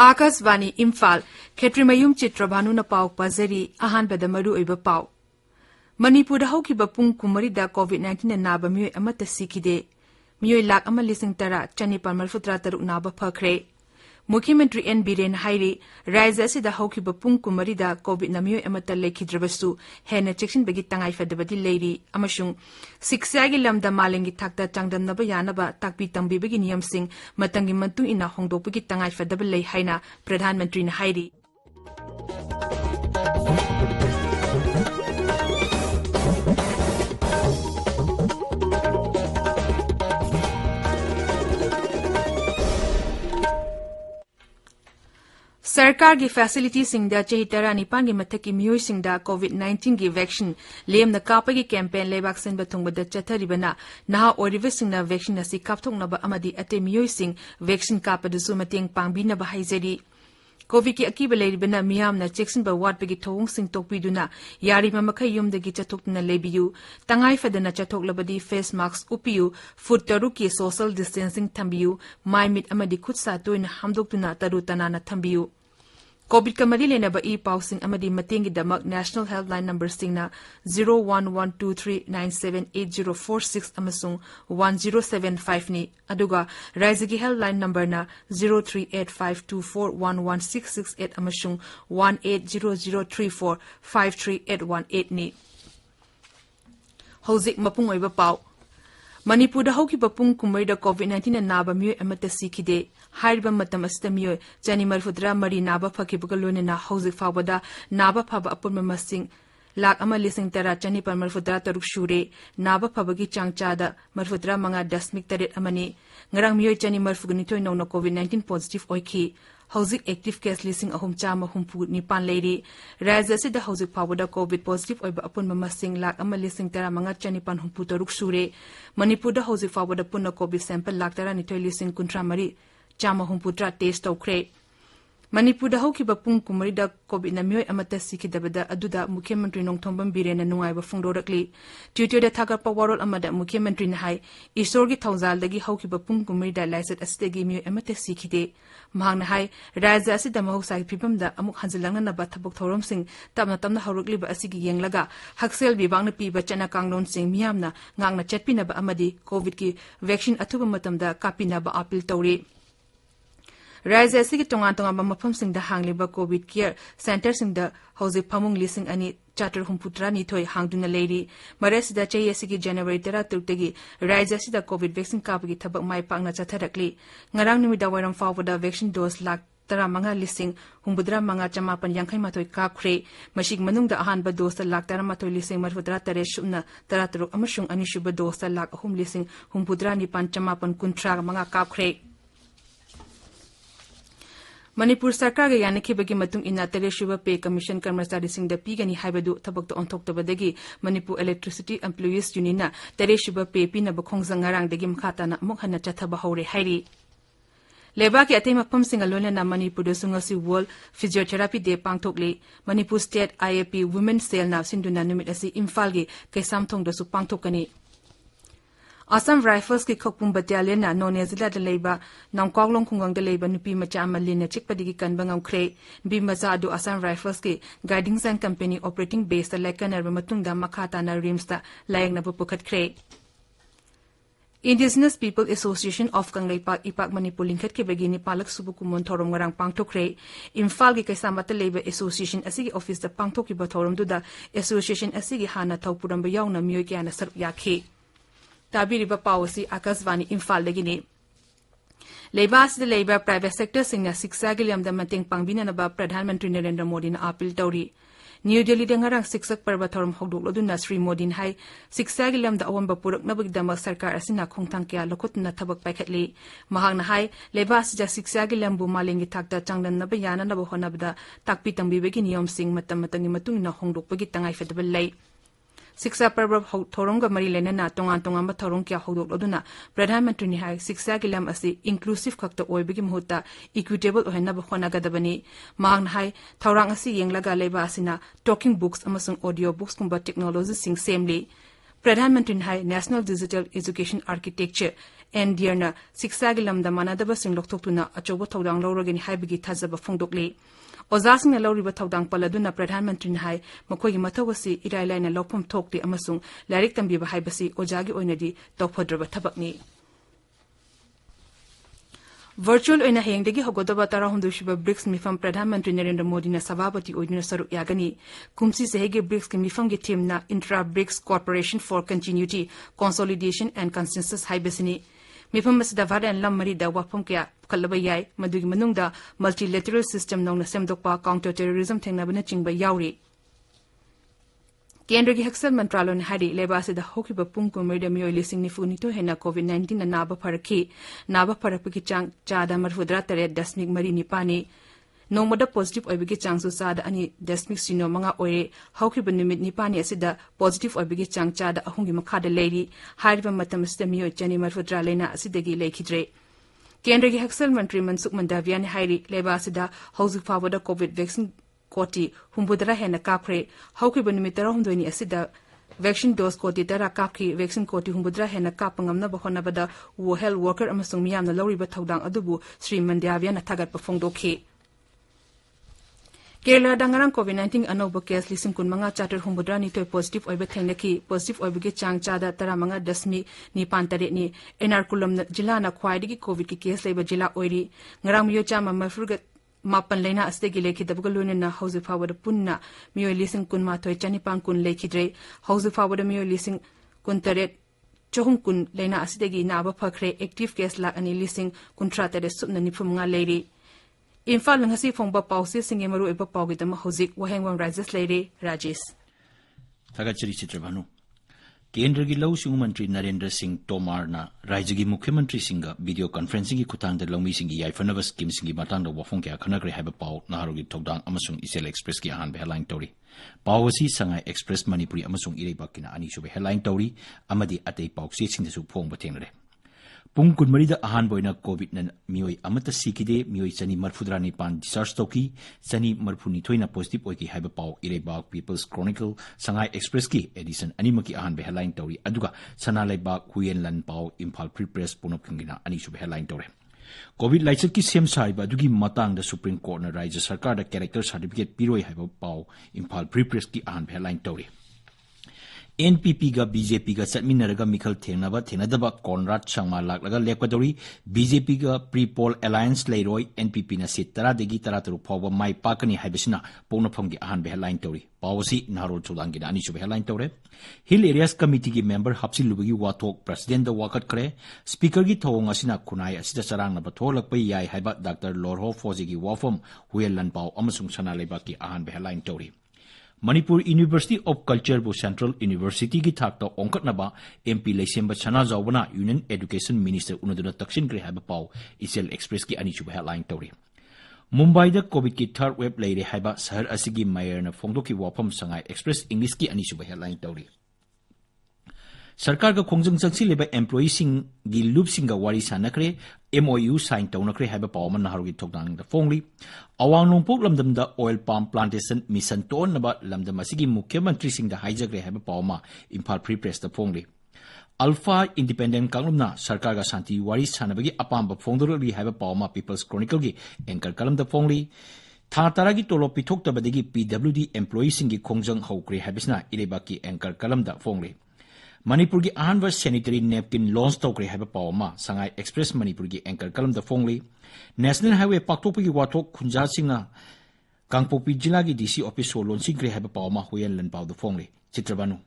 Akasvani Imphal Khetrimayum Chitrabhanu na pau pazari ahanbada maru oiba pau Manipur haukiba pung kumarida COVID-19 na naba miyoi amata sikide miyoi lak ama lising tara chanipal marfutra taruk naba phakre Mukhyamentri N Biren hairi Raja asida haukiba pung kumarida COVID na miyoi amata lekhidrabasu hena chekshin bagi tangai fadabadi leiri amashung siksagi lamda malengi thakta changdamnaba yanaba takpi tambi bagi niyam sing matangi mantu ina hongdopagi tangai fadaba lei haina Pradhan Mantri na hairi Sarkar की facility सिंगदा चहितरा निपान की मथक की मियोई सिंगदा कोविड-19 की vaccine लेम न कापा की campaign लेबाक सिन बथुंगबदा चथरिबना नहा ओरिव सिंगना vaccine असि कापथोंगनबा अमदी अते मियोई सिंग वैक्सीन कापदसु मतेंग पांगबिनबा हाइजरी कोविड की अकीब लेरिबना मियामना चेक्सिनबा वाटबगी थोंग सिंग तोकबिदुना यारिमा मखै युमदगी चथोकना लेबियु तंगाई फदना चथोकलबदी फेस मास्क उपियु फुट तरु की सोशल डिस्टेंसिंग थंबियु माइमिट अमदी खुद सातोइन हमदोकतुना तरु तनाना थंबियु कोविड का मरी लेना बई पाउसिंग अमदी मतेंगी दमक नेशनल हेल्पलाइन नंबर सिंगना 0112397846 अमसुंग 1075 नि अदुगा राज्य की हेल्पलाइन नंबर ना 0385241166 अमसुंग 180034538118 नि हौजिक मपुंग ओइबा पाउ मणिपुर हौकिबा पुंग कुमैदा कोविड-19 नाबा मियोय अमता सिखिदे हाइरबा मतम अस्ता मियोय चनी मरफुद्रा मरी नाबा फकिबगा लोनेना हौजिक फावदा नाबा फाबा अपुरमा मसिंग लाख अमा लिसिंग तरा चनी पर मरफुद्रा तरुक शुरे नाबा फाबगी चांगचादा मरफुद्रा मंगा दशमिक तरेट अमनी ngarang miyoy chani marfugni toy no COVID-19 positive oiki hauzik active case lising ahum chama humpu nipan leiri raja se da hauzik pawada covid positive oiba apun mamasing lak ama lising tara manga chani pan humpu toruk sure manipur da hauzik pawada punna covid sample lak tara ni toy lising kuntra mari chama humpu tra test tokre Manipur da haukiba pung kumari da COVID na miyoy amata sikidabada aduda Mukhyamentri Nongthombam Birena nungaiba phungdorakli Twitter da thagarpa warol amada Mukhyamentri na hai Isorgi thawzaldagi haukiba pung kumari da laisat asitagi miyoy amata sikide mahangna hai raja asida mahusai phibamda amuk hanjilangna naba thabok thorom sing tamna haurukliba asigi yenglaga haksel bibangna piba chana kanglon sing miyamna ngangna chatpinaba amadi COVID ki vaccine athuba matamda kapinaba appeal tawri Raja asigi tongan mafam sing da hangliba COVID care center sing da hauzik phamung lising ani charter humputra ni thoi hangduna leiri maresida chai asigi January 13 tagi Raja asida COVID vaccine kapagi thabak mai pakna chatharakli ngarang numida wairam fawada vaccine dose lak tara manga lising humbudra manga chamapan yangkhai mathoi kapkhre mashig manungda ahanba dose lak tara mathoi lising marfudra tare shubna tara taruk amashung anishuba dose lak ahum lising humbudra ni pan chamapan kuntra manga kapkhre Manipur Sarkar ga yanakibagi matung ina Tereshuba Pay Commission Karmachari Singda Pigani Haibadu Tabakto Ontoktabadagi Manipur Electricity Employees Union Tereshuba Pay Pina Bakhongzang ngarang dagi mkhatana mukhana chathaba hore hairi Leba ki atay mapam singalona na Manipur sungasi World Physiotherapy Day pangthokli Manipur State IAP Women's Cell na sinduna numit asi Imphal gi kaisam thongda su pangthokani Assam Rifles ki Khokpum Battalion na None Zilla da Leiba Nangkaglong Khungang da Leiba nupi macha amalina chikpadigi kanbangam kre bi maza adu Assam Rifles ki Guiding Zone Company operating base da lekanar matungda makhata na rims da layang na pupukhat kre Indigenous People Association of Kanglaipak Ipak Manipur lingkhat ke bagini palak subukumon thorom ngarang pangthokre Imphal gi kaisamata Labor Association asigi office da pangthoki ba thorom du da association asigi hana thaupuram ba yauna miyoy kya na sarp yakhe Tabiriba Pawasi Akasvani Imphal Legini Lebas the Labour Private Sector Singna Siksagiliam the Mating Pangbina Naba Pradhan Mantri Narendra Modi na Apil Tauri New Delhi Dangarang Siksak Parvathorum Hogduloduna Sri Modin Hai Siksagiliam the Awamba Purak Nabak Damak Sarkar Asina Kongtangkia Lokutna Tabak Pakatli Mahangna Hai Lebas ja Siksagiliam Bumalingi Takta Changdan Nabayana Nabahonabda Takpitam Bibegin Yom Sing Matamatangi Matuna Hongduk Pagitangai Fedabal Lay Siksa Parab Thoronga Marilena na tongan ba thorong kya hodok oduna Pradhan Mantri ni hai siksa gilam asi inclusive khakta oibigi muhuta equitable ohena ba khona gadabani mang hai thorang asi yenglaga leba asina talking books amasung audio books kumba technology sing samely Pradhan Mantri hai National Digital Education Architecture NDR Siksa gi lamda manadaba sing lokthokuna achobo thodang lorogeni haibigi thajaba phongdokli Ozasing lawriba thodang paladuna Pradhan Mantri hai makoi mathawasi irailai na lokphom thokti amasung larik tambiba haibasi ojagi oinadi tawphodraba thabakni Virtual oina hengdegi hogodaba tara hundushba BRICS mifam Pradhan Mantri Narendra Modi na sababati oiduna saruk yagani kumsi sehege BRICS ke mifam ge team na intra BRICS Cooperation for Continuity Consolidation and Consensus haibasini mifam masda varan lamari da wapam kya kallaba yai madugi manungda multilateral system nongna semdokpa counter terrorism thengnabana chingba yauri Kendra ki Haksal Mantralo ne hari lebase da hokiba pungko murder miyoi lising nifunito hena COVID-19 na naba paraki naba parapiki chang chada marfudra tare dasmik mari nipani nongmoda positive oibigi chang su sada ani dasmik sino manga oire hokiba numit nipani asida positive oibigi chang chada ahungi makhada leiri hariba matamasta miyoi chani marfudra lena asidagi lekhidre Kendra ki Haksal Mantri Mansukh Mandavia ne hari lebase da hauzik fawada COVID vaccine Koti humbudra hena kapre hauki banumitara humdoini asida vaccine dose koti tara kapki vaccine koti humbudra hena kapangamna bahona bada wo health worker amasung miyamna lawriba thodang adubu Sri Mandavia na thagat pafongdokhi Kerala dangarang COVID-19 anoba case lising kun manga charter humbudra ni toy positive oiba thengnaki positive oibige chang chada tara manga dasmi ni pantare ni Ernakulam jila na khwaidigi covid ki case leba jila oiri ngarang yo chama mafurga Mapan lena astegi leki dabgalune na hausi fawada punna miyo lising kun ma toy chanipan kun leki dre hausi fawada miyo lising kun taret chohung kun lena astegi na aba phakre active case la ani lising kun tratare subna nipum nga leiri Imphal ngasi phongba pause singe maru eba pawgi dama hauzik Wahengbam Rajesh Thagachiri Chitrabhanu Kendra ki Law Sing Mantri Narendra Singh Tomar na Rajya ki Mukhyamantri Singha video conferencing ki khutang da lawmi singi yaifanaba scheme singi matang da wafong kya khanagre haiba paw naharu ki thogdang amasung Isel Express ki ahan headline tori pawasi Sangai Express Manipuri amasung Ireibak kina ani sube headline tori amadi atei pawsi singdasu phongba thengnare Pung kunmarida ahan boina COVID na mioi amata sikide mioi chani marfudra ni pan discharge toki chani marfuni thoina positive oiki haiba paw Ireibak People's Chronicle Sangai Express ki edition animaki ahan be headline tori aduga Sanalaibak Huyenlan paw Imphal Free Press punop khingina ani sube headline tore COVID laichat ki sem saiba adugi matang da Supreme Court na Rajya Sarkar da character certificate piroi haiba paw Imphal Free Press ki ahan be headline tori NPP ga BJP ga Satminaraga Mikhal Thenadaba Conrad Sangma Laklaga Lekwadori BJP ga Pre-Poll Alliance Leroy NPP na sit tara degi tarataru phawa mai pakani haibasina Ponaphamgi ahan headline tori Pawasi Narol Chodangi ani sube headline tore Hill Areas Committee ki member Hapsi Lubagi Watok President da wakat kare Speaker gi thawng asina kunai asida charang na batholak pai yai haiba Dr. Lorho Fozi gi wafam Huyelan Paw amasung Sanalaiba ki ahan headline tori Manipur University of Culture bu Central University ki thakta ongkatnaba MP Leisemba Chana Zawbana Union Education Minister unaduna takshin kre haiba paw Isel Express ki ani chuba headline tori Mumbai da COVID ki third wave leire haiba sahar asigi mayor na phongdo ki wafam Sangai Express English ki ani chuba headline tori Sarkar ga khongjang changsi leba employee sing gi loop singa wari sanakre MOU sign tawnakre haiba pawman naharu gi thokdang da phongli awang nongpok lamdam da oil palm plantation mission ton naba lamdam asigi mukhyamantri sing da hijackre haiba pawma Imphal Free Press da phongli Alpha Independent Kanglumna Sarkar ga Santi wari sanabagi apamba phongdorli haiba pawma People's Chronicle gi anchor kalam da phongli Tha taragi tolo pithok tabadagi PWD employee sing gi khongjang haukre haibisna Ireibak ki anchor kalam da phongli Manipur ki ahanba sanitary napkin launch tawkre haiba pawma Sangai Express Manipur ki anchor kalam da phongli National Highway paktopi ki wathok khunja singa Kangpopi jila ki DC office so launching kre haiba pawma Huyenlan paw da phongli Chitrabhanu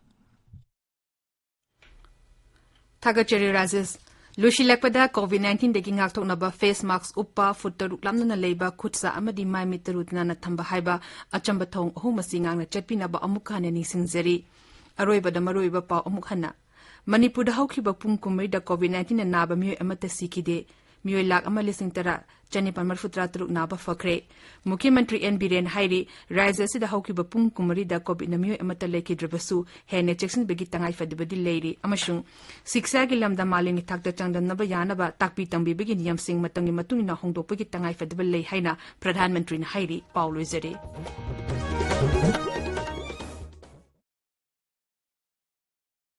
Thagachari Rajesh Lushilakpada COVID-19 degi ngakthoknaba face mask uppa futaruk lamna leiba khutsa amadi mai mitarutna na thamba haiba achamba thong ahumasi ngangna chatpinaba amukhane nisingzeri Aroiba da maroiba paw amukhana Manipur da haukiba pung kumai da COVID-19 na naba miyo amata sikide miyo lak ama lising tara chanipan marfutra turuk naba fakre Mukhyamantri N Biren hairi Rajya sida haukiba pung kumari da COVID na miyo amata lekidrabasu hene Jackson begi tangai fadibadi leiri amashung siksa gi lamda malini thakda changdan naba yanaba takpi tangbi begi niyam sing matangi matungina hongdopagi tangai fadibal lei haina Pradhan Mantri na hairi Paulo Zere